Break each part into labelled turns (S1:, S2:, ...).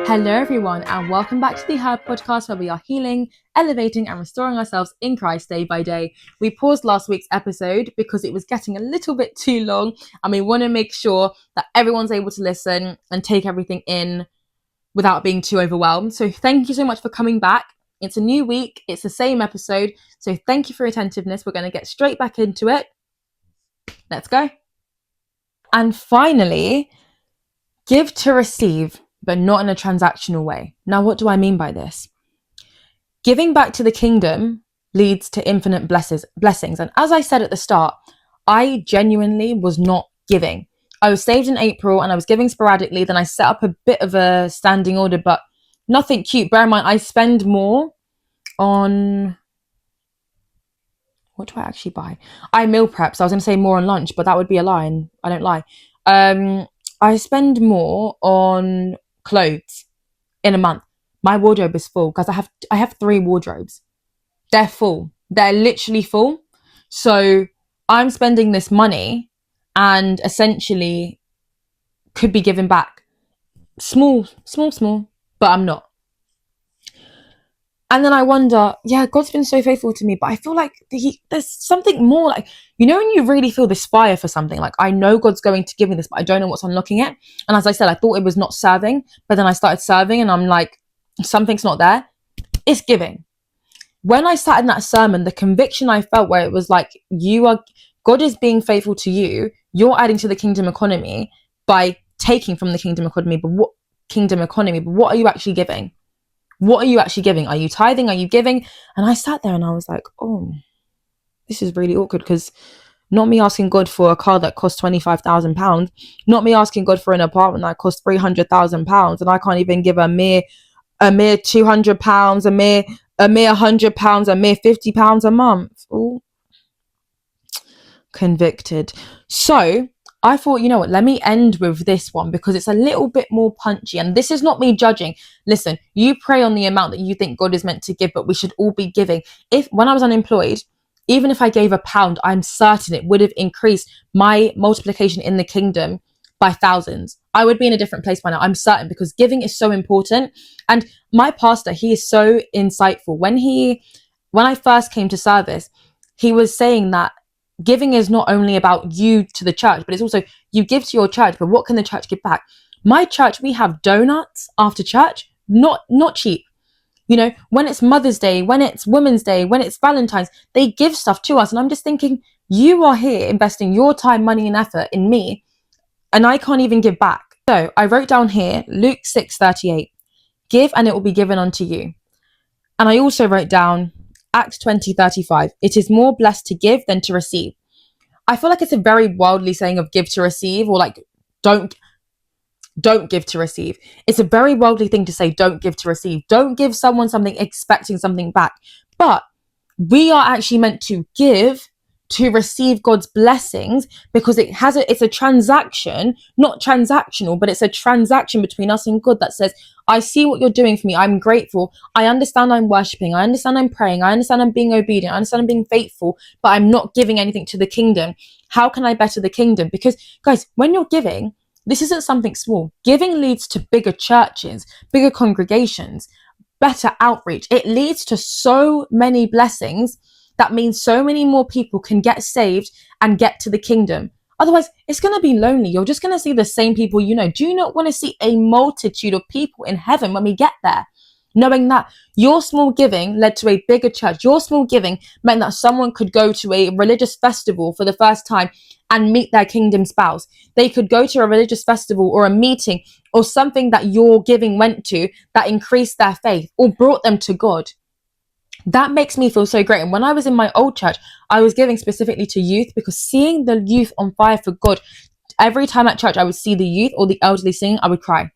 S1: Hello everyone and welcome back to the H.E.R podcast, where we are healing, elevating and restoring ourselves in Christ day by day. We paused last week's episode because it was getting a little bit too long and we want to make sure that everyone's able to listen and take everything in without being too overwhelmed. So thank you so much for coming back. It's a new week, it's the same episode, so thank you for your attentiveness. We're going to get straight back into it. Let's go. And finally, give to receive, but not in a transactional way. Now, what do I mean by this? Giving back to the kingdom leads to infinite blessings. And as I said at the start, I genuinely was not giving. I was saved in April and I was giving sporadically. Then I set up a bit of a standing order, but nothing cute. Bear in mind, I spend more on... What do I actually buy? I meal prep. So I was going to say more on lunch, but that would be a lie, and I don't lie. I spend more on clothes in a month. My wardrobe is full because I have 3 wardrobes. They're full. They're literally full. So I'm spending this money and essentially could be giving back. Small, but I'm not. And then I wonder, yeah, God's been so faithful to me, but I feel like there's something more. Like, you know, when you really feel this fire for something, like, I know God's going to give me this, but I don't know what's unlocking it. And as I said, I thought it was not serving, but then I started serving and I'm like, something's not there. It's giving. When I sat in that sermon, the conviction I felt where it was like, God is being faithful to you. You're adding to the kingdom economy by taking from the kingdom economy. But what are you actually giving? What are you actually giving? Are you tithing? Are you giving? And I sat there and I was like, oh, this is really awkward, because not me asking God for a car that costs £25,000, not me asking God for an apartment that costs £300,000, and I can't even give a mere £200, a mere £100, a mere £50 a month. Ooh. Convicted. So I thought, you know what, let me end with this one because it's a little bit more punchy. And this is not me judging. Listen, you pray on the amount that you think God is meant to give, but we should all be giving. When I was unemployed, even if I gave £1, I'm certain it would have increased my multiplication in the kingdom by thousands. I would be in a different place by now. I'm certain, because giving is so important. And my pastor, he is so insightful. When I first came to service, he was saying that giving is not only about you to the church, but it's also you give to your church, but what can the church give back? My church, we have donuts after church, not cheap. You know, when it's Mother's Day, when it's Women's Day, when it's Valentine's, they give stuff to us. And I'm just thinking, you are here investing your time, money and effort in me, and I can't even give back. So I wrote down here, Luke 6:38, give and it will be given unto you. And I also wrote down Acts 20:35, it is more blessed to give than to receive. I feel like it's a very worldly saying of give to receive, or like don't give to receive. It's a very worldly thing to say, don't give to receive. Don't give someone something expecting something back. But we are actually meant to give to receive God's blessings, because it's a transaction, not transactional, but it's a transaction between us and God that says, I see what you're doing for me. I'm grateful. I understand I'm worshiping. I understand I'm praying. I understand I'm being obedient. I understand I'm being faithful, but I'm not giving anything to the kingdom. How can I better the kingdom? Because guys, when you're giving, this isn't something small. Giving leads to bigger churches, bigger congregations, better outreach. It leads to so many blessings. That means so many more people can get saved and get to the kingdom. Otherwise, it's going to be lonely. You're just going to see the same people you know. Do you not want to see a multitude of people in heaven when we get there? Knowing that your small giving led to a bigger church. Your small giving meant that someone could go to a religious festival for the first time and meet their kingdom spouse. They could go to a religious festival or a meeting or something that your giving went to that increased their faith or brought them to God. That makes me feel so great. And when I was in my old church, I was giving specifically to youth, because seeing the youth on fire for God, every time at church I would see the youth or the elderly singing, I would cry.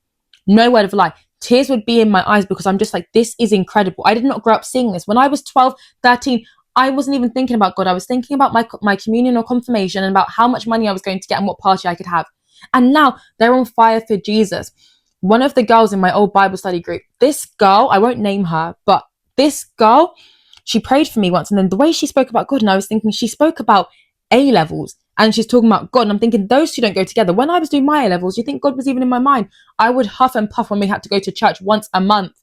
S1: No word of a lie. Tears would be in my eyes, because I'm just like, this is incredible. I did not grow up seeing this. When I was 12, 13, I wasn't even thinking about God. I was thinking about my communion or confirmation and about how much money I was going to get and what party I could have. And now they're on fire for Jesus. One of the girls in my old Bible study group, this girl, I won't name her, but this girl, she prayed for me once, and then the way she spoke about God, and I was thinking, she spoke about A levels And she's talking about God. And I'm thinking, those two don't go together. When I was doing my A-levels, you think God was even in my mind? I would huff and puff when we had to go to church once a month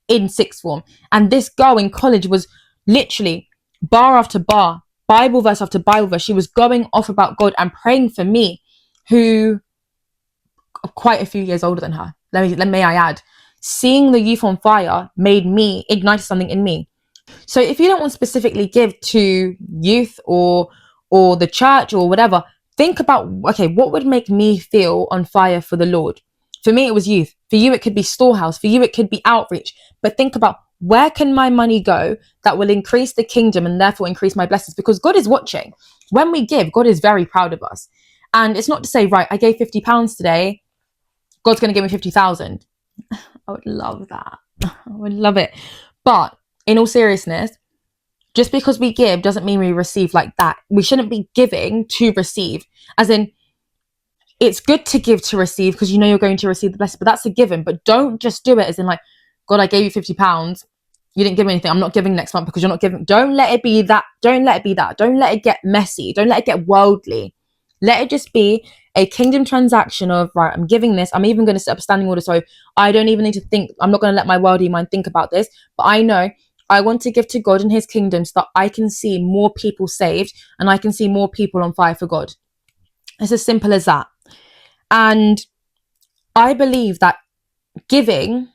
S1: in sixth form. And this girl in college was literally bar after bar, Bible verse after Bible verse. She was going off about God and praying for me, who quite a few years older than her. May I add, seeing the youth on fire made me ignite something in me. So if you don't want to specifically give to youth or the church or whatever, think about, okay, what would make me feel on fire for the Lord? For me, it was youth. For you, it could be storehouse. For you, it could be outreach. But think about, where can my money go that will increase the kingdom and therefore increase my blessings? Because God is watching. When we give, God is very proud of us. And it's not to say, right, I gave £50 today, God's going to give me 50,000. I would love that. I would love it. But in all seriousness, just because we give doesn't mean we receive like that. We shouldn't be giving to receive. As in, it's good to give to receive because you know you're going to receive the blessing, but that's a given. But don't just do it as in like, God, I gave you £50. You didn't give me anything. I'm not giving next month because you're not giving. Don't let it be that. Don't let it be that. Don't let it get messy. Don't let it get worldly. Let it just be a kingdom transaction of, right, I'm giving this. I'm even going to set up a standing order. So I don't even need to think. I'm not going to let my worldly mind think about this. But I know I want to give to God and his kingdom so that I can see more people saved and I can see more people on fire for God. It's as simple as that. And I believe that giving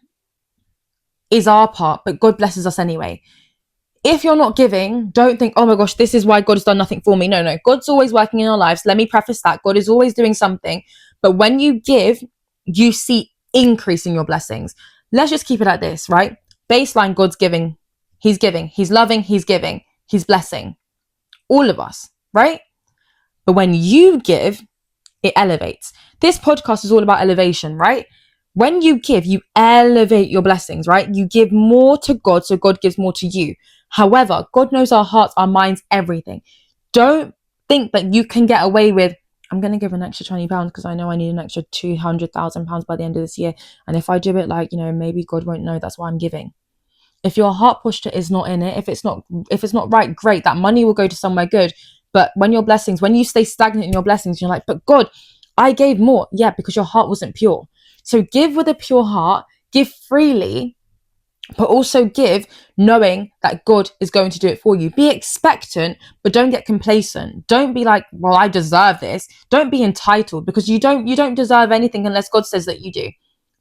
S1: is our part, but God blesses us anyway. If you're not giving, don't think, oh my gosh, this is why God has done nothing for me. No. God's always working in our lives. Let me preface that. God is always doing something. But when you give, you see increase in your blessings. Let's just keep it like this, right? Baseline, God's giving. He's giving. He's loving. He's giving. He's blessing. All of us, right? But when you give, it elevates. This podcast is all about elevation, right? When you give, you elevate your blessings, right? You give more to God, so God gives more to you. However, God knows our hearts, our minds, everything. Don't think that you can get away with, I'm going to give an extra £20 because I know I need an extra £200,000 by the end of this year. And if I do it, like, maybe God won't know, that's why I'm giving. If your heart posture is not in it, if it's not right, great, that money will go to somewhere good. But when you stay stagnant in your blessings, you're like, but God, I gave more. Yeah, because your heart wasn't pure. So give with a pure heart, give freely, but also give knowing that God is going to do it for you. Be expectant, but don't get complacent. Don't be like, well, I deserve this. Don't be entitled, because you don't deserve anything unless God says that you do.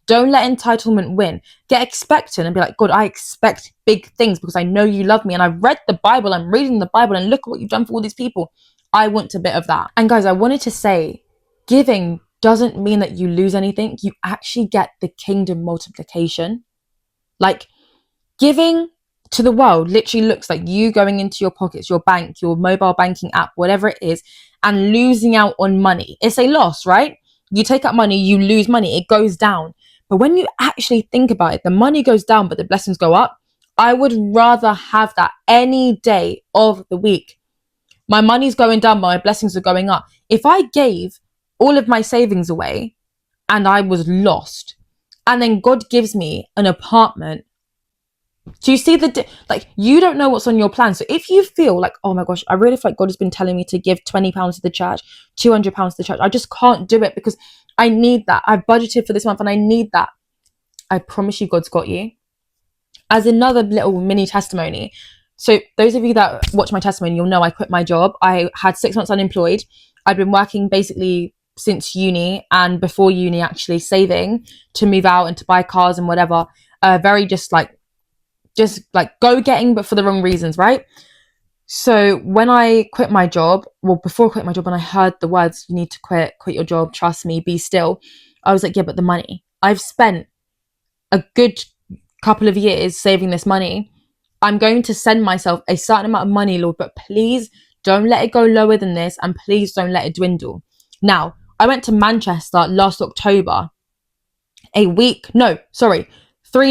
S1: Don't let entitlement win. Get expectant and be like, God, I expect big things because I know you love me. And I've read the Bible, I'm reading the Bible, and look at what you've done for all these people. I want a bit of that. And guys, I wanted to say, giving doesn't mean that you lose anything. You actually get the kingdom multiplication. Like, giving to the world literally looks like you going into your pockets, your bank, your mobile banking app, whatever it is, and losing out on money. It's a loss, right? You take out money, you lose money, it goes down. But when you actually think about it, the money goes down, but the blessings go up. I would rather have that any day of the week. My money's going down, but my blessings are going up. If I gave all of my savings away and I was lost, and then God gives me an apartment, do you see you don't know what's on your plan. So if you feel like, oh my gosh, I really feel like God has been telling me to give £20 to the church, £200 to the church, I just can't do it because I need that. I've budgeted for this month and I need that. I promise you, God's got you. As another little mini testimony, so those of you that watch my testimony, you'll know I quit my job. I had 6 months unemployed. I'd been working basically since uni, and before uni actually, saving to move out and to buy cars and whatever. Very just like go getting, but for the wrong reasons, right? So when I quit my job, before I quit my job, and I heard the words, you need to quit your job, trust me, be still, I was like, yeah, but the money. I've spent a good couple of years saving this money. I'm going to send myself a certain amount of money, Lord, but please don't let it go lower than this, and please don't let it dwindle. Now, I went to Manchester last October, 3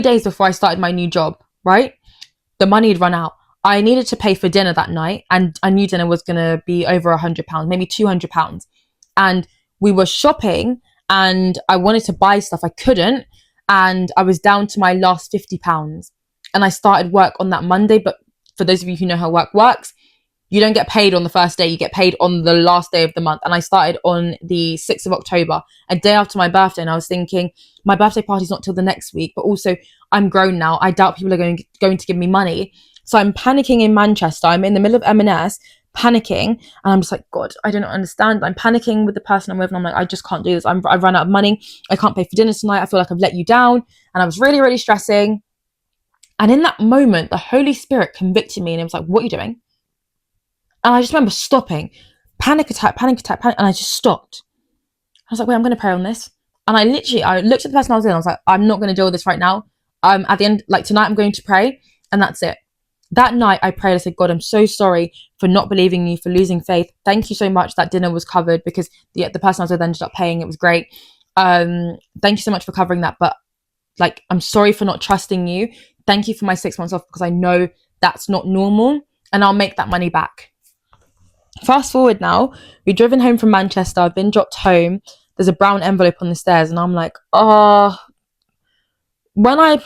S1: days before I started my new job, right? The money had run out. I needed to pay for dinner that night, and I knew dinner was going to be over £100, maybe £200. And we were shopping, and I wanted to buy stuff. I couldn't, and I was down to my last £50. And I started work on that Monday. But for those of you who know how work works, You don't get paid on the first day, you get paid on the last day of the month. And I started on the 6th of October, a day after my birthday. And I was thinking, my birthday party's not till the next week, but also I'm grown now. I doubt people are going to give me money. So I'm panicking in Manchester. I'm in the middle of M&S, panicking. And I'm just like, God, I don't understand. I'm panicking with the person I'm with. And I'm like, I just can't do this. I've run out of money. I can't pay for dinner tonight. I feel like I've let you down. And I was really, really stressing. And in that moment, the Holy Spirit convicted me and it was like, what are you doing? And I just remember stopping, panic attack. And I just stopped. I was like, wait, I'm going to pray on this. And I looked at the person I was in. I was like, I'm not going to deal with this right now. At the end, like tonight, I'm going to pray. And that's it. That night I prayed, I said, God, I'm so sorry for not believing you, for losing faith. Thank you so much. That dinner was covered because the person I was with ended up paying. It was great. Thank you so much for covering that. But like, I'm sorry for not trusting you. Thank you for my 6 months off because I know that's not normal and I'll make that money back. Fast forward now, we've driven home from Manchester. I've been dropped home. There's a brown envelope on the stairs and I'm like, oh, when I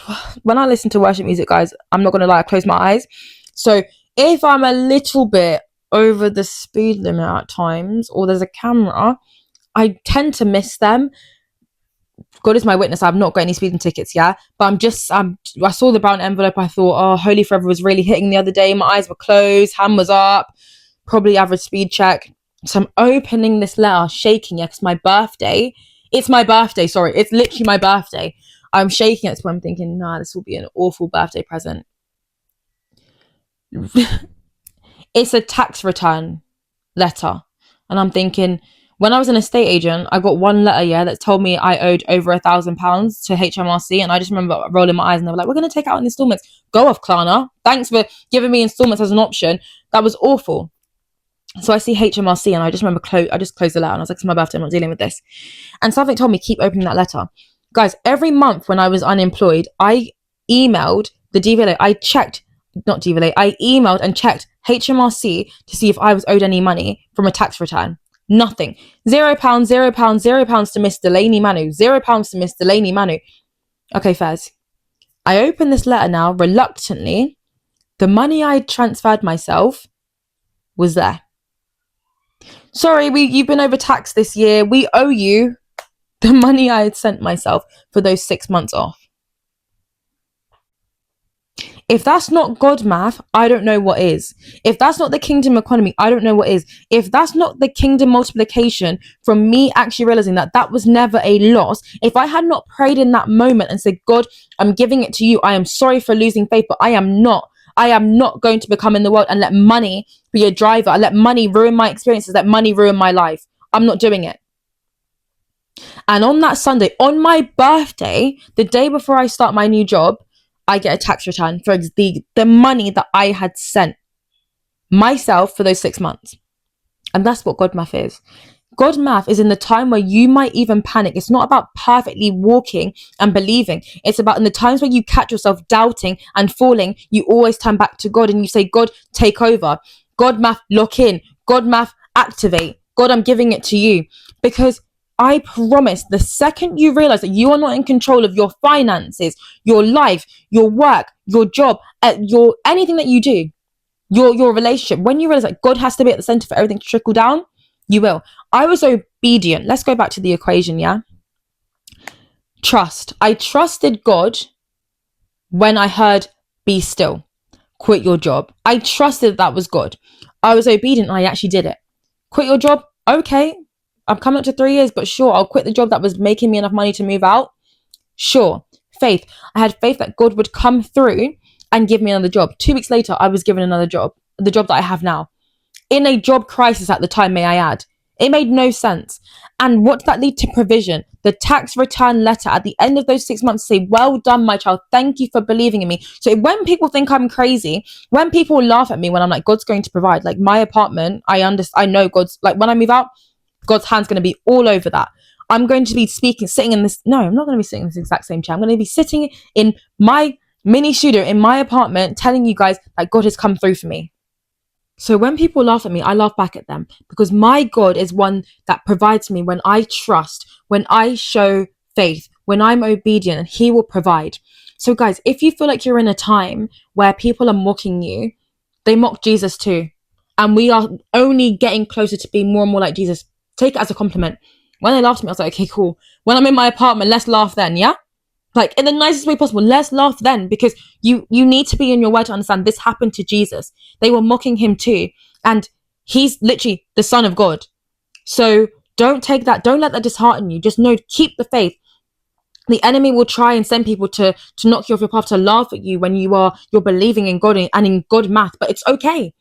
S1: listen to worship music, guys, I'm not gonna lie, I close my eyes. So if I'm a little bit over the speed limit at times, or there's a camera, I tend to miss them. God is my witness, I've not got any speeding tickets, yeah? But I saw the brown envelope, I thought, oh, Holy Forever was really hitting the other day. My eyes were closed, hand was up, probably average speed check. So I'm opening this letter, shaking, yeah, because it's my birthday, sorry, it's literally my birthday. I'm shaking at this point. I'm thinking, nah, this will be an awful birthday present. It's a tax return letter. And I'm thinking, when I was an estate agent, I got one letter, yeah, that told me I owed over £1,000 to HMRC. And I just remember rolling my eyes and they were like, we're going to take out in installments. Go off, Klarna. Thanks for giving me installments as an option. That was awful. So I see HMRC and I just remember I just closed the letter and I was like, it's my birthday, I'm not dealing with this. And something told me, keep opening that letter. Guys, every month when I was unemployed, I emailed the DVLA. I emailed and checked HMRC to see if I was owed any money from a tax return. Nothing. £0, £0, £0 to Miss Delaney Manu. £0 to Miss Delaney Manu. Okay, Fez. I open this letter now reluctantly. The money I transferred myself was there. Sorry, you've been overtaxed this year. We owe you the money I had sent myself for those 6 months off. If that's not God math, I don't know what is. If that's not the kingdom economy, I don't know what is. If that's not the kingdom multiplication from me actually realizing that was never a loss, if I had not prayed in that moment and said, God, I'm giving it to you. I am sorry for losing faith, but I am not going to become in the world and let money be a driver. Let money ruin my experiences. Let money ruin my life. I'm not doing it. And on that Sunday, on my birthday, the day before I start my new job, I get a tax return for the money that I had sent myself for those 6 months. And that's what God math is. God math is in the time where you might even panic. It's not about perfectly walking and believing. It's about in the times where you catch yourself doubting and falling, you always turn back to God and you say, God, take over. God math, lock in. God math, activate. God, I'm giving it to you. Because I promise, the second you realize that you are not in control of your finances, your life, your work, your job, your anything that you do, your relationship, when you realize that God has to be at the center for everything to trickle down, you will. I was obedient. Let's go back to the equation, yeah? Trust. I trusted God when I heard, be still, quit your job. I trusted that was God. I was obedient and I actually did it. Quit your job? Okay. I'm coming up to 3 years, but sure, I'll quit the job that was making me enough money to move out. Sure. Faith. I had faith that God would come through and give me another job. 2 weeks later, I was given another job, the job that I have now. In a job crisis at the time, may I add. It made no sense. And what did that lead to? Provision. The tax return letter at the end of those 6 months say, well done, my child. Thank you for believing in me. So when people think I'm crazy, when people laugh at me when I'm like, God's going to provide, like my apartment, I know God's, like when I move out, God's hand's going to be all over that. I'm going to be sitting in this. No, I'm not going to be sitting in this exact same chair. I'm going to be sitting in my mini studio in my apartment telling you guys that God has come through for me. So when people laugh at me, I laugh back at them because my God is one that provides me when I trust, when I show faith, when I'm obedient, and he will provide. So guys, if you feel like you're in a time where people are mocking you, they mock Jesus too. and we are only getting closer to being more and more like Jesus, take it as a compliment. When they laughed at me, I was like, okay, cool. When I'm in my apartment, let's laugh then, yeah? Like, in the nicest way possible, let's laugh then, because you need to be in your word to understand this happened to Jesus. They were mocking him too, and he's literally the Son of God. So don't let that dishearten you. Just know, keep the faith. The enemy will try and send people to knock you off your path, to laugh at you when you're believing in God and in God math, but it's okay,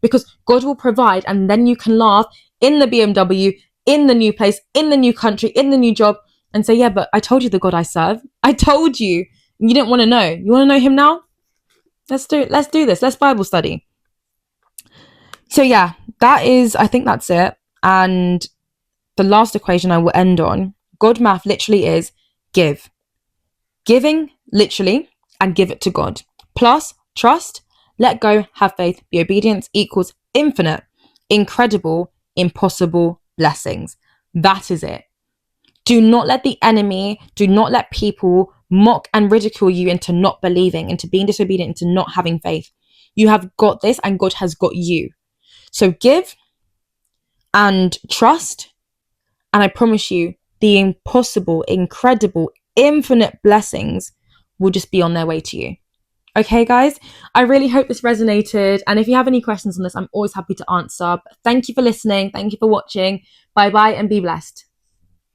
S1: because God will provide, and then you can laugh in the BMW, in the new place, in the new country, in the new job, and say, yeah, but I told you the God I serve. I told you. You didn't want to know. You want to know him now? Let's do this. Let's Bible study. So yeah, I think that's it. And the last equation I will end on, God math literally is give. Giving, literally, and give it to God. Plus, trust, let go, have faith, be obedience equals infinite, incredible, impossible blessings. That is it. Do not let the enemy, do not let people mock and ridicule you into not believing, into being disobedient, into not having faith. You have got this, and God has got you. So give and trust, and I promise you, the impossible, incredible, infinite blessings will just be on their way to you. Okay, guys, I really hope this resonated. And if you have any questions on this, I'm always happy to answer. But thank you for listening. Thank you for watching. Bye-bye and be blessed.